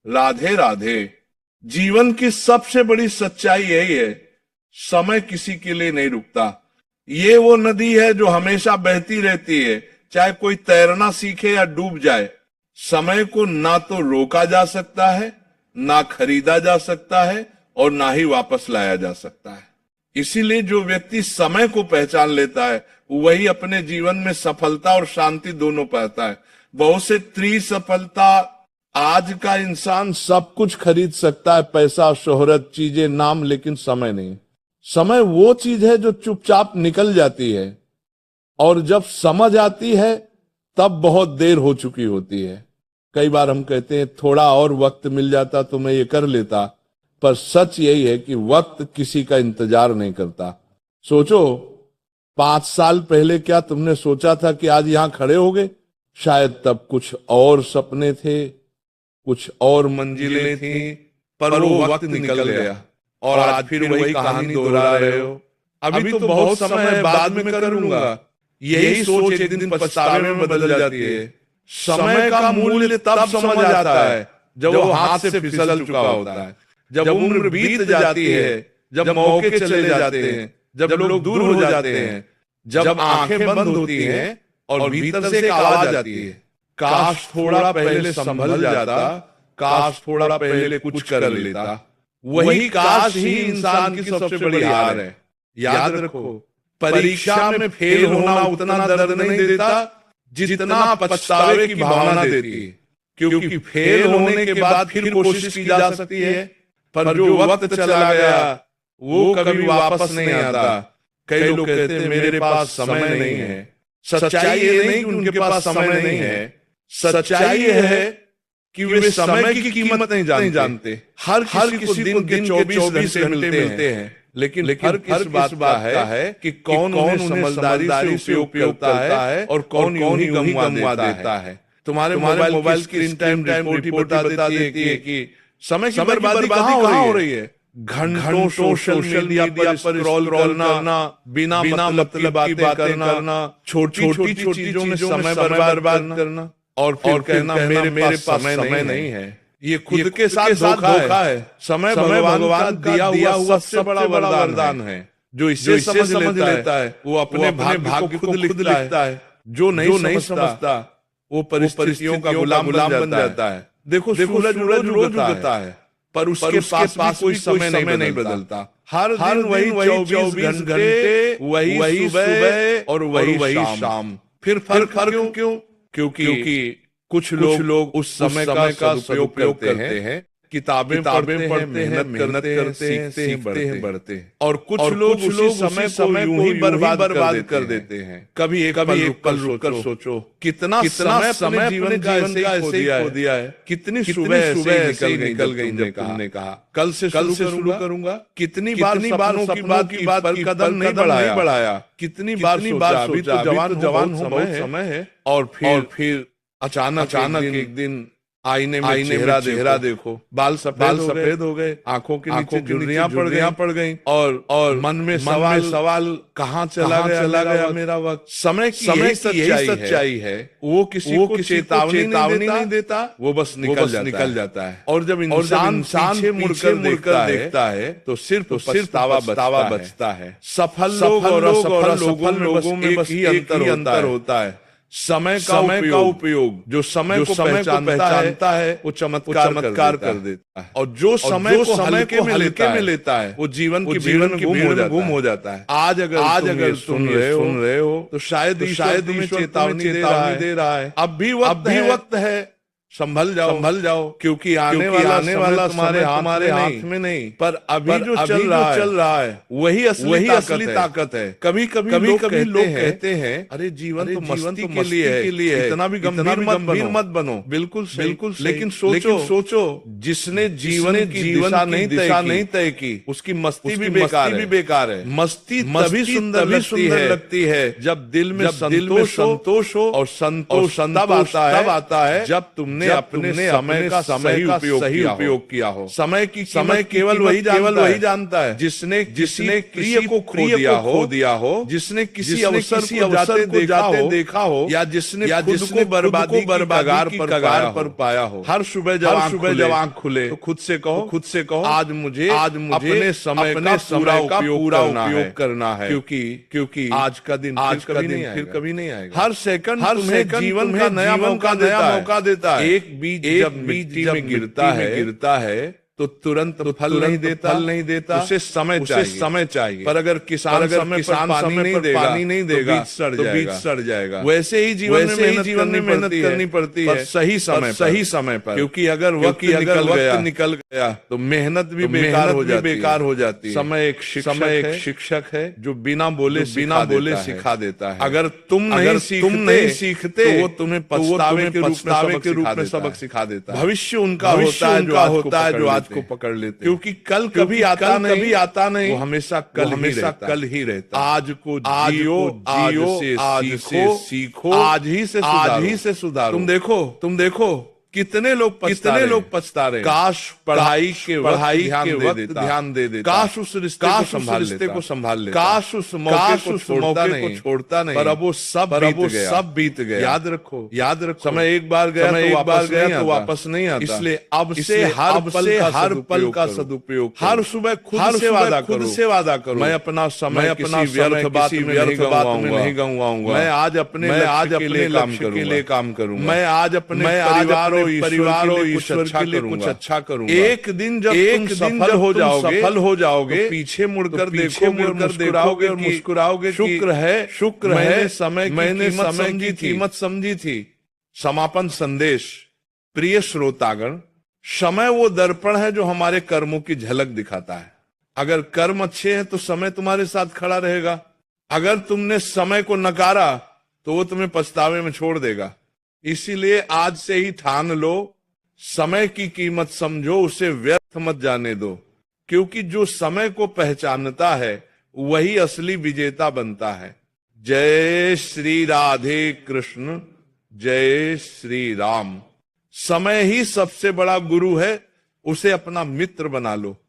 राधे राधे। जीवन की सबसे बड़ी सच्चाई यही है, समय किसी के लिए नहीं रुकता। ये वो नदी है जो हमेशा बहती रहती है, चाहे कोई तैरना सीखे या डूब जाए। समय को ना तो रोका जा सकता है, ना खरीदा जा सकता है, और ना ही वापस लाया जा सकता है। इसीलिए जो व्यक्ति समय को पहचान लेता है वही अपने जीवन में सफलता और शांति दोनों पाता है। बहुत से त्रिसफलता, आज का इंसान सब कुछ खरीद सकता है, पैसा, शोहरत, चीजें, नाम, लेकिन समय नहीं। समय वो चीज है जो चुपचाप निकल जाती है, और जब समझ आती है तब बहुत देर हो चुकी होती है। कई बार हम कहते हैं थोड़ा और वक्त मिल जाता तो मैं ये कर लेता, पर सच यही है कि वक्त किसी का इंतजार नहीं करता। सोचो, 5 साल पहले क्या तुमने सोचा था कि आज यहां खड़े होगे? शायद तब कुछ और सपने थे, कुछ और मंजिलें थी, पर वो वक्त निकल गया और आज फिर वही कहानी दोहरा रहे हो। अभी तो बहुत समय है, बाद में कर लूंगा, यही सोच एक दिन पछतावे में बदल जाती है। समय का मूल्य तब समझ आता है जब वो हाथ से फिसल चुका होता है, जब उम्र बीत जाती है, जब मौके चले जाते हैं, जब लोग दूर हो जाते हैं, जब आंखें बंद होती हैं और भीतर से एक आवाज आती है, काश थोड़ा पहले संभल जाता, काश थोड़ा पहले कुछ कर लेता। वही काश ही इंसान की सबसे बड़ी हार है। याद रखो, परीक्षा में फेल होना उतना दर्द नहीं देता जितना पछतावे की भावना देती है, क्योंकि फेल होने के बाद फिर कोशिश की जा सकती है, पर जो वक्त चला गया वो कभी वापस नहीं आता। कई लोग कहते हैं मेरे पास समय नहीं है। सच्चाई ये नहीं कि उनके पास समय नहीं है, सच्चाई ये है कि वे समय की कीमत नहीं जानते। हर किसी को दिन के 24 घंटे मिलते हैं, लेकिन फर्क इस बात का है कि कौन उन्हें समझदारी से उपयोग करता है और कौन यूं ही गंवा देता है। तुम्हारे मोबाइल स्क्रीन टाइम रिपोर्ट बता देती है कि समय की बर्बादी कहाँ हो रही है। घंटों सोशल मीडिया पर स्क्रॉल करना, बिना मतलब की बातें करना, छोटी चीजों में समय बर्बाद करना, और फिर कहना मेरे पास समय नहीं है। ये खुद के साथ धोखा है। समय भगवान का दिया हुआ सबसे बड़ा वरदान है। जो इसे समझ लेता है वो अपने भाग्य को खुद लिखता है। जो नहीं समझता वो परिस्थितियों का गुलाम बन जाता है। देखो, सूरज रोज उगता है, पर उसके पास कोई समय नहीं बदलता। हर दिन वही 24 घंटे, वही सुबह और वही शाम। फिर फर्क क्यों? क्योंकि कुछ लोग उस समय का सदुपयोग करते हैं, किताबें पढ़ते हैं, मेहनत करते हैं, सीखते हैं, बढ़ते हैं, और कुछ लोग उसी समय यूं ही बर्बाद कर देते हैं। कभी एक पल रुककर सोचो, कितना समय जीवन का ऐसे ही खो दिया है। कितनी सुबह ऐसे निकल गई जब तुमने कहा कल से शुरू करूंगा। कितनी बार सपनों की बात पर कदम नहीं बढ़ाया। कितनी बार सोचा अभी तो जवान समय है, और फिर अचानक एक दिन आईने में चेहरा देखो, बाल सफेद हो गए, आंखों के नीचे झुर्रियां पड़ गई, और मन में सवाल कहाँ चला गया मेरा वक्त। समय की यही सच्चाई है। वो किसी को चेतावनी नहीं देता, वो बस निकल जाता है। और जब इंसान पीछे मुड़कर देखता है तो सिर्फ पछतावा बचता है। सफल लोग और असफल लोगों में बस ही अंतर होता है। समय का उपयोग, जो समय को पहचानता है वो चमत्कार कर देता है, और जो समय को हल्के में लेता है वो जीवन की भीड़ में गुम हो जाता है। आज अगर सुन रहे हो तो शायद ईश्वर चेतावनी दे रहा है। अब भी वक्त है, संभल जाओ, क्योंकि आने वाला तुम्हारे हाथ में नहीं, पर अभी जो चल रहा है वही असली ताकत है। कभी लोग कहते हैं अरे जीवन तो मस्ती के लिए है, इतना भी गंभीर मत बनो। बिल्कुल, लेकिन सोचो जिसने जीवन की दिशा नहीं तय की उसकी मस्ती भी बेकार है। मस्ती तभी सुंदर लगती है जब दिल में संतोष हो, और संतोष तब आता है जब तुमने अपने समय का सही उपयोग किया हो। समय केवल वही जानता है जिसने प्रिय को खो दिया हो, जिसने किसी अवसर को जाते देखा हो, या जिसने खुद को बर्बादी की कगार पर पाया हो। हर सुबह जब आंख खुले तो खुद से कहो आज मुझे अपने समय का पूरा उपयोग करना है, क्योंकि आज का दिन फिर कभी नहीं आएगा। हर सेकंड जीवन का नया मौका देता है। एक बीज जब मिट्टी में गिरता है तो तुरंत फल नहीं देता, उसे समय चाहिए। पर अगर किसान समय पर पानी नहीं देगा तो बीज सड़ जाएगा। वैसे ही जीवन में मेहनत करनी पड़ती है, सही समय पर, क्योंकि अगर वक्त निकल गया तो मेहनत भी बेकार हो जाती है। समय एक शिक्षक है जो बिना बोले सिखा देता है। अगर तुम नहीं सीखते तो वो तुम्हें पछतावे के रूप में सबक सिखा देता है। भविष्य उनका होता है जो आज को पकड़ लेते, क्योंकि कल कभी आता नहीं, वो हमेशा कल ही रहता। आज को जियो, आज से सीखो, आज ही से सुधारो। तुम देखो कितने लोग पछता रहे। काश पढ़ाई के वक्त ध्यान दे देता, काश उस रिश्ते को संभाल लेता, काश उस मौके को छोड़ता नहीं। पर अब वो सब बीत गया। याद रखो समय एक बार गया तो वापस नहीं आता। इसलिए अब से हर पल का सदुपयोग, हर सुबह खुद से वादा करो, मैं अपना समय किसी व्यर्थ बात में नहीं गंवाऊंगा। मैं आज अपने लक्ष्य के लिए काम करूंगा। मैं आज अपने परिवार और ईश्वर के लिए कुछ अच्छा करूंगा। एक दिन जब तुम सफल हो जाओगे तो पीछे मुड़कर देखोगे और मुस्कुराओगे। शुक्र है मैंने समय की कीमत समझी थी। समापन संदेश। प्रिय श्रोतागण, समय वो दर्पण है जो हमारे कर्मों की झलक दिखाता है। अगर कर्म अच्छे हैं तो समय तुम्हारे साथ खड़ा रहेगा। अगर तुमने समय को नकारा तो वो तुम्हें पछतावे में छोड़ देगा। इसीलिए आज से ही ठान लो, समय की कीमत समझो, उसे व्यर्थ मत जाने दो, क्योंकि जो समय को पहचानता है वही असली विजेता बनता है। जय श्री राधे कृष्ण, जय श्री राम। समय ही सबसे बड़ा गुरु है, उसे अपना मित्र बना लो।